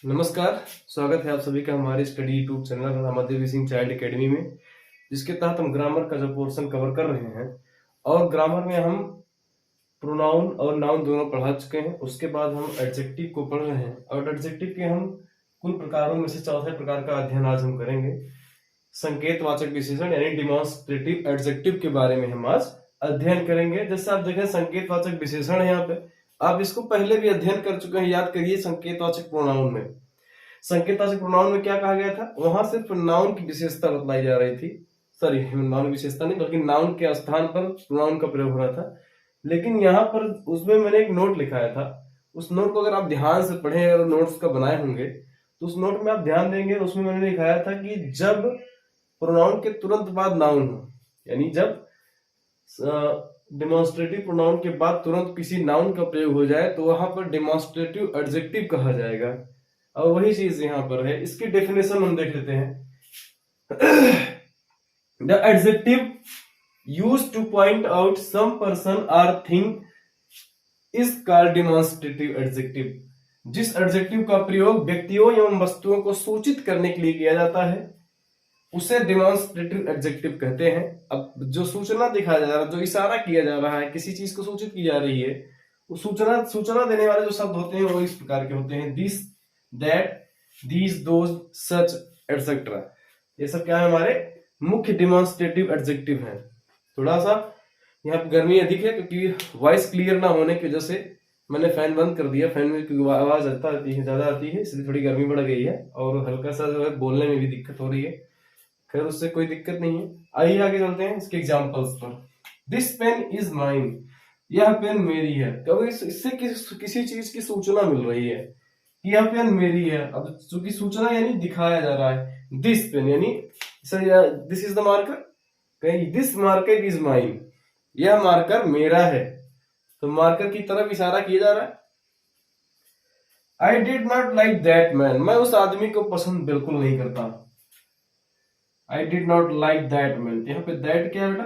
नमस्कार। स्वागत है आप सभी का हमारे study YouTube channel Ramadevi Singh child academy में, जिसके तहत हम ग्रामर का जो पोर्शन कवर कर रहे हैं। और ग्रामर में हम प्रोनाउन और नाउन दोनों पढ़ा चुके हैं। उसके बाद हम एडजेक्टिव को पढ़ रहे हैं और एडजेक्टिव के हम कुल प्रकारों में से चौथे प्रकार का अध्ययन आज हम करेंगे। संकेतवाचक विशेषण यानी डिमॉन्स्ट्रेटिव एडजेक्टिव के बारे में हम आज अध्ययन करेंगे। जैसे आप देखें संकेतवाचक विशेषण है, यहाँ पे आप इसको पहले भी अध्ययन कर चुके हैं। याद करिए, संकेतवाचक प्रोनाउन में क्या कहा गया था? वहां सिर्फ नाउन की विशेषता बतलाई जा रही थी। सॉरी, नाउन विशेषता नहीं बल्कि नाउन के स्थान पर प्रोनाउन का प्रयोग हो रहा था। लेकिन यहाँ पर उसमें मैंने एक नोट लिखाया था। उस नोट को अगर आप ध्यान से पढ़ें और नोट्स का बनाए होंगे तो उस नोट में आप ध्यान देंगे, उसमें मैंने लिखाया था कि जब प्रोनाउन के तुरंत बाद नाउन हो, यानी जब डिमॉन्स्ट्रेटिव प्रोनाउन के बाद तुरंत किसी नाउन का प्रयोग हो जाए तो वहां पर डिमॉन्स्ट्रेटिव एडजेक्टिव कहा जाएगा। और वही चीज यहाँ पर है। इसकी डेफिनेशन हम देख लेते हैं। The adjective used to point out some person or thing is called demonstrative adjective. जिस एडजेक्टिव का प्रयोग व्यक्तियों एवं वस्तुओं को सूचित करने के लिए किया जाता है उसे डिमॉन्स्ट्रेटिव एडजेक्टिव कहते हैं। अब जो सूचना दिखाया जा रहा है, जो इशारा किया जा रहा है, किसी चीज को सूचित की जा रही है, वो सूचना देने वाले जो शब्द होते हैं वो इस प्रकार के होते हैं। This, that, these, those, such, etcetera. ये सब क्या है? हमारे मुख्य डिमॉन्स्ट्रेटिव एडजेक्टिव हैं। थोड़ा सा यहाँ पे गर्मी अधिक है क्योंकि वॉइस क्लियर ना होने की वजह से मैंने फैन बंद कर दिया। फैन में क्योंकि आवाज ज्यादा आती है, इसलिए थोड़ी गर्मी बढ़ गई है और हल्का सा जो है बोलने में भी दिक्कत हो रही है। खैर, उससे कोई दिक्कत नहीं है। आइए आगे चलते हैं इसके एग्जांपल्स पर। This pen is mine. यह पेन मेरी है। कभी इससे किसी चीज की सूचना मिल रही है कि यह पेन मेरी है। अब चूंकि सूचना यानी दिखाया जा रहा है। दिस पेन यानी दिस इज द मार्कर, कहीं दिस मार्कर इज माइन, यह मार्कर मेरा है। तो मार्कर की तरफ इशारा किया जा रहा है। I did not like that man. मैं उस आदमी को पसंद बिल्कुल नहीं करता। I did not like that man. यहाँ पे दैट क्या है बेटा?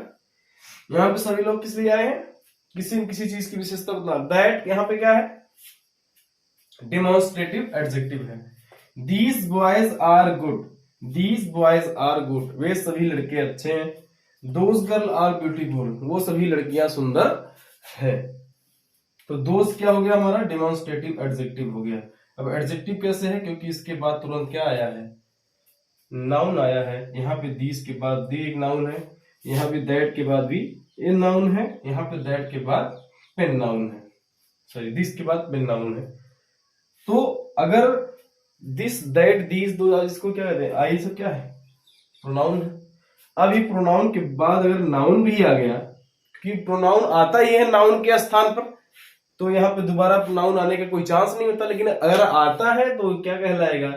यहाँ पे सभी लोग किस लिए आए हैं? किसी न किसी चीज की विशेषता बता। दैट यहाँ पे क्या है? डिमॉन्स्ट्रेटिव एडजेक्टिव है। These boys are good. These boys are good, वे सभी लड़के अच्छे हैं। दोज गर्ल आर ब्यूटीफुल, वो सभी लड़कियां सुंदर है। तो दोज क्या हो गया? हमारा डिमॉन्स्ट्रेटिव एडजेक्टिव हो गया। अब एडजेक्टिव कैसे है? क्योंकि इसके बाद तुरंत क्या आया है? नाउन आया है। यहाँ पे दीज के बाद दी एक नाउन है, यहाँ पे दैट के बाद भी ये नाउन है, यहाँ पे दैट के बाद पेन नाउन है, सॉरी दिस के बाद पेन नाउन है। तो अगर दिस, दैट, दीज, दो, इसको क्या कहते हैं? आई सब क्या है? प्रोनाउन है। अब ये प्रोनाउन के बाद अगर नाउन भी आ गया, कि प्रोनाउन आता ही है नाउन के स्थान पर, तो यहाँ पे दोबारा प्रोनाउन आने का कोई चांस नहीं होता। लेकिन अगर आता है तो क्या कहलाएगा?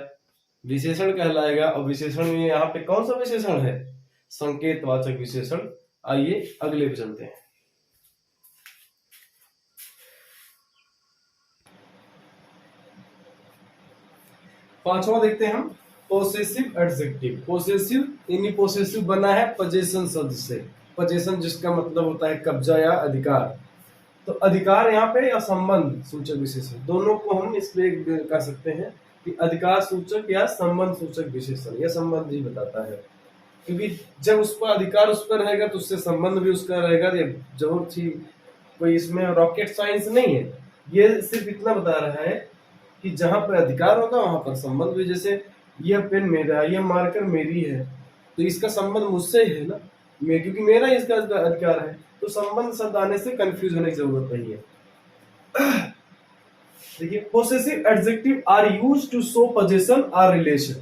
विशेषण कहलाएगा। और विशेषण में यहाँ पे कौन सा विशेषण है? संकेतवाचक विशेषण। आइए अगले पे चलते हैं। पांचवा देखते हैं हम, पोसेसिव एडजेक्टिव। पोसेसिव यानी पोसेसिव बना है पजेशन शब्द से। पजेशन जिसका मतलब होता है कब्जा या अधिकार। तो अधिकार यहाँ पे या संबंध सूचक विशेषण, दोनों को हम इसमें कर सकते हैं कि अधिकार सूचक या संबंध सूचक विशेषण। यह संबंध ही बताता है, क्योंकि जब उसका अधिकार उस पर रहेगा तो उससे संबंध भी उसका रहेगा। जरूर थी कोई इसमें रॉकेट साइंस नहीं है। ये सिर्फ इतना बता रहा है कि जहां पर अधिकार होगा वहां पर संबंध भी। जैसे यह पेन मेरा है, यह मार्कर मेरी है, तो इसका संबंध मुझसे है ना, क्योंकि मेरा इसका अधिकार है। तो संबंध शब्द आने से कंफ्यूज होने की जरूरत नहीं है। देखिए, possessive adjective are used to show position और रिलेशन।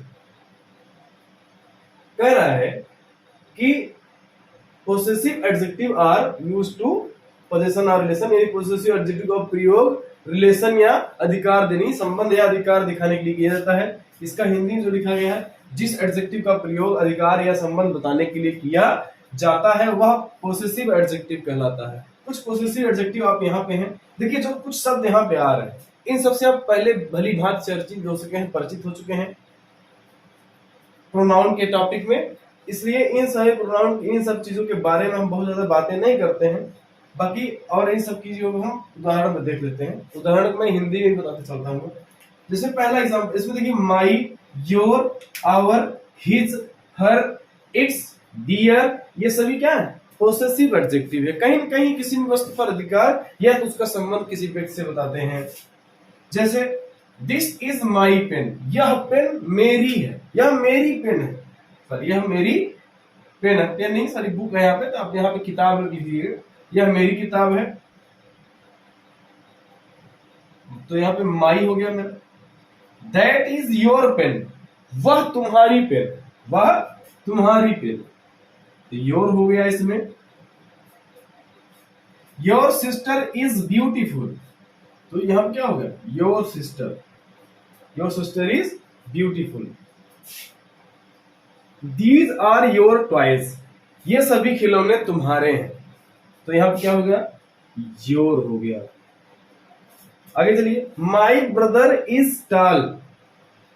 कह रहा है कि possessive adjective are used to position और रिलेशन, यानी पोसेसिव एडजेक्टिव का प्रयोग रिलेशन या अधिकार देनी, संबंध या अधिकार दिखाने के लिए किया जाता है। इसका हिंदी में जो लिखा गया है, जिस एडजेक्टिव का प्रयोग अधिकार या संबंध बताने के लिए किया जाता है वह पोसेसिव एडजेक्टिव कहलाता है। कुछ पोसेसिव एडजेक्टिव आप यहाँ पे हैं। देखिए, जो कुछ शब्द यहाँ पे आ रहे हैं इन सबसे आप पहले भली भांति चर्चित हो चुके हैं, परिचित हो चुके हैं प्रोनाउन के टॉपिक में। इसलिए इन सभी प्रोनाउन, इन सब चीजों के बारे में हम बहुत ज्यादा बातें नहीं करते हैं। बाकी और इन सब चीजों को हम उदाहरण में देख लेते हैं। उदाहरण मैं हिंदी में बताते चलता हूँ। जैसे पहला एग्जांपल इसमें देखिए my, your, our, his, her, its, dear, ये सभी क्या है? पोसेसिव एडजेक्टिव है। कहीं न कहीं किसी भी वस्तु पर अधिकार या तो उसका संबंध किसी व्यक्ति से बताते हैं। जैसे दिस इज माई पेन, यह पेन मेरी है, यह मेरी पेन है, सॉरी यह मेरी पेन है, पेन नहीं सॉरी बुक है यहाँ पे, तो आप यहाँ पे किताब लिखिए, यह मेरी किताब है, तो यहाँ पे माई हो गया मेरा। दैट इज योर पेन, वह तुम्हारी पेन, वह तुम्हारी पेन, तो योर हो गया इसमें। योर सिस्टर इज ब्यूटीफुल, तो यहां क्या हो गया? Your sister, your sister is beautiful. These are your toys, ये सभी खिलौने तुम्हारे हैं, तो यहां क्या हो गया? योर हो गया। आगे चलिए, my brother is tall,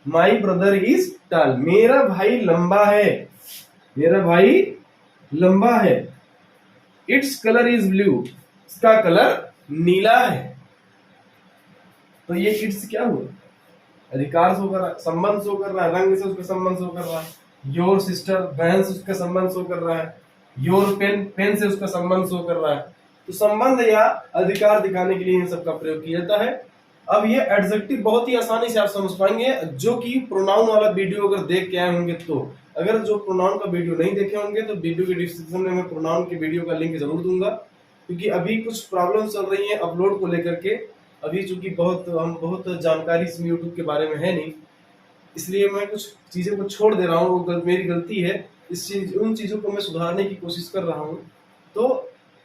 my brother is tall, मेरा भाई लंबा है, मेरा भाई लंबा है। इट्स कलर इज ब्लू, इसका कलर नीला है, तो ये इट्स क्या हुआ? अधिकार शो कर रहा है, संबंध शो कर रहा है, रंग से उसका संबंध शो कर रहा है। योर सिस्टर, बहन से उसका संबंध शो कर रहा है। योर पेन, पेन से उसका संबंध शो कर रहा है। तो संबंध या अधिकार दिखाने के लिए इन सबका प्रयोग किया जाता है। अब ये एडजेक्टिव बहुत ही आसानी से आप समझ पाएंगे, जो कि प्रोनाउन वाला वीडियो अगर देख के आए होंगे तो। अगर जो प्रोनाउन का वीडियो नहीं देखे होंगे तो वीडियो के डिस्क्रिप्शन में मैं प्रोनाउन के वीडियो का लिंक जरूर दूंगा, क्योंकि अभी कुछ प्रॉब्लम चल रही है अपलोड को लेकर के। अभी चूंकि बहुत जानकारी इसमें यूट्यूब के बारे में है नहीं, इसलिए मैं कुछ चीजें को छोड़ दे रहा हूँ, वो मेरी गलती है। उन चीजों को मैं सुधारने की कोशिश कर रहा हूँ। तो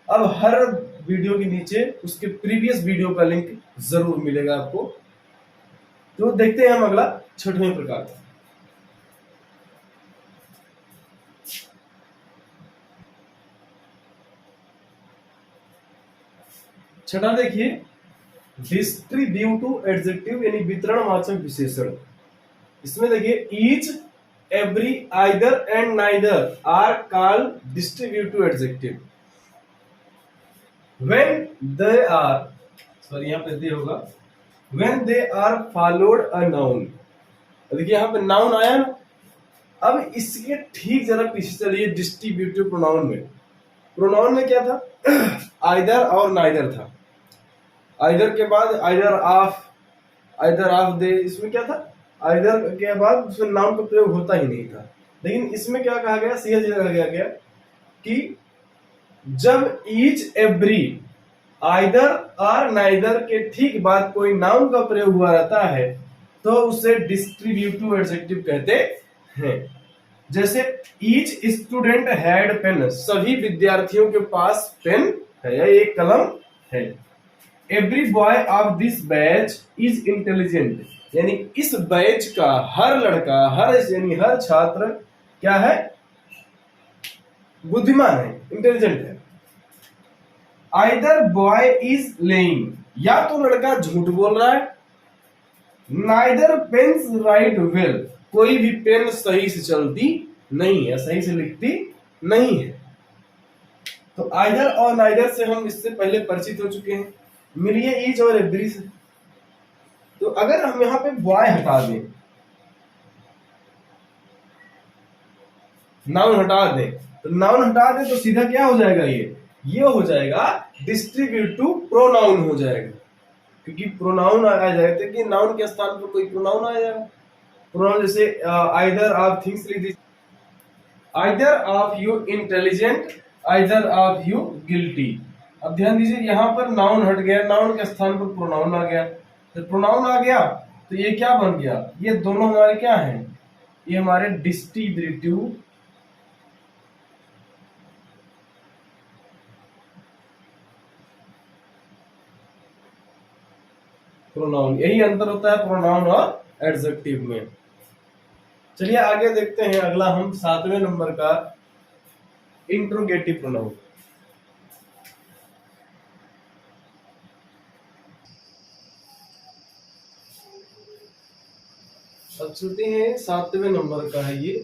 अब हर वीडियो के नीचे उसके प्रीवियस वीडियो का लिंक जरूर मिलेगा आपको। तो देखते हैं हम अगला 6वें प्रकार। छठा देखिए, डिस्ट्रीब्यूटिव एडजेक्टिव यानी वितरणवाचक विशेषण। इसमें देखिए each, every, either and neither are called distributive adjective when they are, sorry यहाँ पे दे होगा, when they are followed a noun. देखिए यहाँ पे नाउन आया ना, अब इसके ठीक जरा पीछे चलिए। डिस्ट्रीब्यूटिव प्रोनाउन में, प्रोनाउन में क्या था? आइदर और नाइदर था। आइदर के बाद आइदर ऑफ दे, इसमें क्या था? आइदर के बाद उसमें नाउन का प्रयोग होता ही नहीं था। लेकिन इसमें क्या कहा गया? सीधा सीधा कहा गया कि जब ईच, एवरी, आइदर और नाइदर के ठीक बाद कोई नाउन का प्रयोग हुआ रहता है तो उसे डिस्ट्रीब्यूटिव एडजेक्टिव कहते हैं। जैसे ईच स्टूडेंट हैड पेन, सभी विद्यार्थियों के पास पेन है या एक कलम है। Every boy of this batch is intelligent, यानी इस बैच का हर लड़का, यानी हर छात्र क्या है? बुद्धिमान है, इंटेलिजेंट है। आइदर बॉय इज लेइंग, या तो लड़का झूठ बोल रहा है। नाइदर पेन्स राइट वेल, कोई भी पेन सही से चलती नहीं है, सही से लिखती नहीं है। तो आइदर और नाइदर से हम इससे पहले परिचित हो चुके हैं। मिलिए ईच और एवरी से। तो अगर हम यहां पे बॉय हटा दें, नाउन हटा दें, तो नाउन हटा दें तो सीधा क्या हो जाएगा? ये हो जाएगा डिस्ट्रीब्यूटिव प्रोनाउन हो जाएगा, क्योंकि प्रोनाउन आ जाएगा कि नाउन के स्थान पर कोई प्रोनाउन आ जाएगा। प्रोनाउन जैसे आइदर ऑफ थिंग्स लिख दीजिए, either of you intelligent, either of you guilty. अब ध्यान दीजिए यहाँ पर नाउन हट गया, नाउन के स्थान पर प्रोनाउन आ गया। तो प्रोनाउन आ गया तो ये क्या बन गया? ये दोनों हमारे क्या हैं? ये हमारे डिस्ट्रीब्यूटिव प्रोनाउन। यही अंतर होता है प्रोनाउन और एडजेक्टिव में। चलिए आगे देखते हैं अगला हम 7वें नंबर का इंट्रोगेटिव प्रोनाउन। अब चलते हैं 7वें नंबर का है ये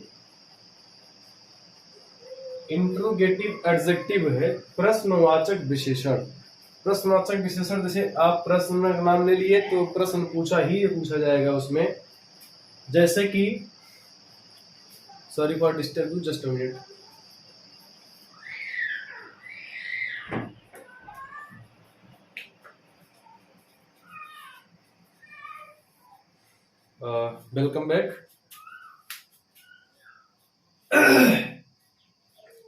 इंट्रोगेटिव एडजेक्टिव है, प्रश्नवाचक विशेषण। प्रश्नवाचक विशेषण, जैसे आप प्रश्न का नाम ले लिए तो प्रश्न पूछा ही पूछा जाएगा उसमें, जैसे कि sorry for disturb you, just a minute. Welcome back.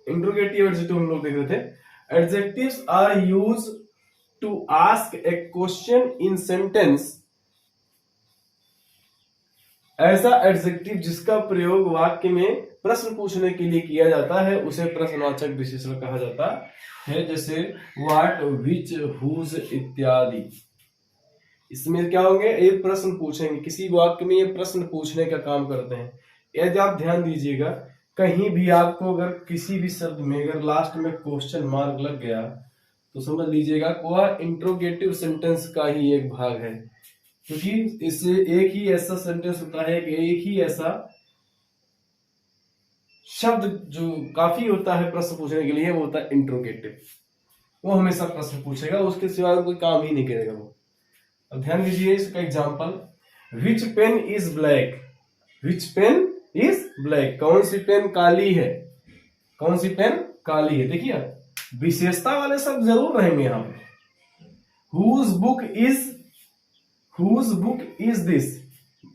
Interrogative adjective हम लोग देख रहे थे। Adjectives are use to ask a question in sentence. ऐसा एडजेक्टिव जिसका प्रयोग वाक्य में प्रश्न पूछने के लिए किया जाता है उसे प्रश्नवाचक विशेषण कहा जाता है, जैसे व्हाट, विच, हुज इत्यादि। इसमें क्या होंगे, ये प्रश्न पूछेंगे, किसी वाक्य में ये प्रश्न पूछने का काम करते हैं। यदि आप ध्यान दीजिएगा, कहीं भी आपको अगर किसी भी शब्द में अगर लास्ट में क्वेश्चन मार्क लग गया तो समझ लीजिएगा वह इंट्रोगेटिव सेंटेंस का ही एक भाग है, क्योंकि इससे एक ही ऐसा सेंटेंस होता है कि एक ही ऐसा शब्द जो काफी होता है प्रश्न पूछने के लिए, वो होता है इंट्रोगेटिव। वो हमेशा प्रश्न पूछेगा, उसके सिवाय कोई काम ही नहीं करेगा वो। अब ध्यान दीजिए इसका example, which pen is black, which pen is black, कौन सी पेन काली है, कौन सी पेन काली है। देखिए विशेषता वाले शब्द जरूर रहेंगे यहाँ पे। हुज बुक इज दिस,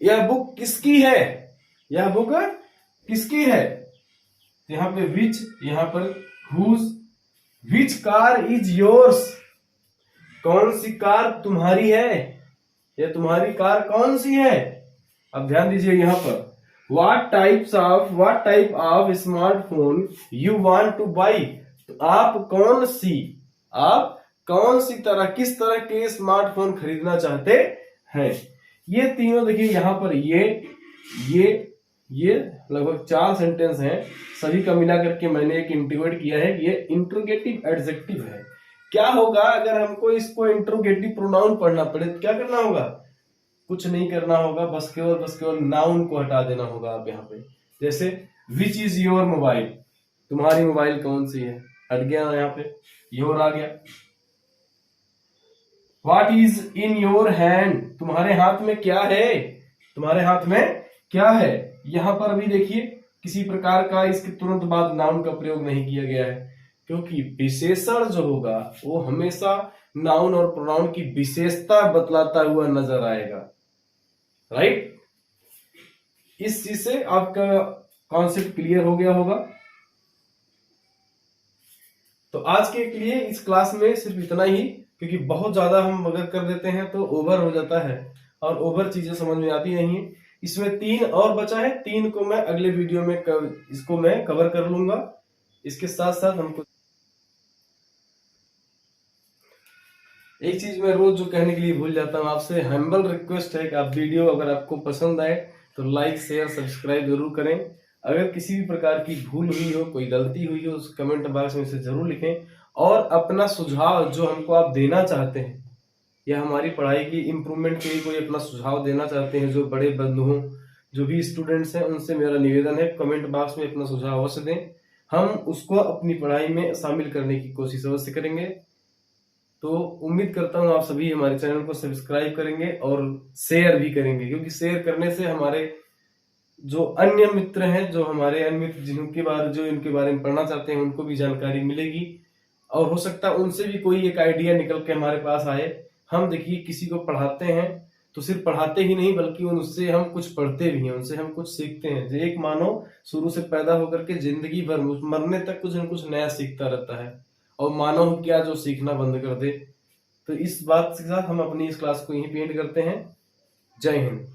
यह बुक किसकी है, यह बुक किसकी है। यहाँ पे विच, यहाँ पर whose. Which car is yours, कौन सी कार तुम्हारी है, यह तुम्हारी कार कौन सी है। अब ध्यान दीजिए यहाँ पर, what type of smartphone you want two by, तो आप कौन सी तरह, किस तरह के स्मार्टफोन खरीदना चाहते हैं। ये तीनों देखिए यहाँ पर ये लगभग 4 सेंटेंस हैं, सभी का मिला करके मैंने एक इंटीग्रेट किया है। ये इंट्रोगेटिव एडजेक्टिव है। क्या होगा अगर हमको इसको इंट्रोगेटिव प्रोनाउन पढ़ना पड़े तो क्या करना होगा, कुछ नहीं करना होगा, बस केवल नाउन को हटा देना होगा। आप यहाँ पे जैसे विच इज योर मोबाइल, तुम्हारी मोबाइल कौन सी है, हट गया यहाँ पे, योर आ गया। What is in your hand, तुम्हारे हाथ में क्या है, तुम्हारे हाथ में क्या है। यहाँ पर भी देखिए किसी प्रकार का इसके तुरंत बाद नाउन का प्रयोग नहीं किया गया है, क्योंकि विशेषण जो होगा वो हमेशा नाउन और प्रोनाउन की विशेषता बतलाता हुआ नजर आएगा। राइट, इस चीज से आपका कॉन्सेप्ट क्लियर हो गया होगा। तो आज के लिए इस क्लास में सिर्फ इतना ही, क्योंकि बहुत ज्यादा हम अगर कर देते हैं तो ओवर हो जाता है और ओवर चीजें समझ में आती नहीं है। इसमें 3 और बचा है, 3 को मैं अगले वीडियो में इसको मैं कवर कर लूंगा। इसके साथ साथ हमको एक चीज मैं रोज जो कहने के लिए भूल जाता हूँ, आपसे हम्बल रिक्वेस्ट है कि आप वीडियो अगर आपको पसंद आए तो लाइक शेयर सब्सक्राइब जरूर करें। अगर किसी भी प्रकार की भूल हुई हो, कोई गलती हुई हो, उस कमेंट बॉक्स में इसे जरूर लिखें। और अपना सुझाव जो हमको आप देना चाहते हैं या हमारी पढ़ाई की इम्प्रूवमेंट के लिए कोई अपना सुझाव देना चाहते हैं, जो बड़े बंधुओं जो भी स्टूडेंट्स हैं, उनसे मेरा निवेदन है कमेंट बॉक्स में अपना सुझाव अवश्य दें। हम उसको अपनी पढ़ाई में शामिल करने की कोशिश अवश्य करेंगे। तो उम्मीद करता हूँ आप सभी हमारे चैनल को सब्सक्राइब करेंगे और शेयर भी करेंगे, क्योंकि शेयर करने से हमारे जो अन्य मित्र हैं, जो हमारे अन्य मित्र जो इनके बारे में पढ़ना चाहते हैं, उनको भी जानकारी मिलेगी और हो सकता है उनसे भी कोई एक आइडिया निकल के हमारे पास आए। हम देखिए किसी को पढ़ाते हैं तो सिर्फ पढ़ाते ही नहीं बल्कि उनसे हम कुछ पढ़ते भी हैं, उनसे हम कुछ सीखते हैं। जो एक मानव शुरू से पैदा होकर के जिंदगी भर मरने तक कुछ न कुछ नया सीखता रहता है, और मानव क्या जो सीखना बंद कर दे। तो इस बात के साथ हम अपनी इस क्लास को यहीं पे एंड करते हैं। जय हिंद।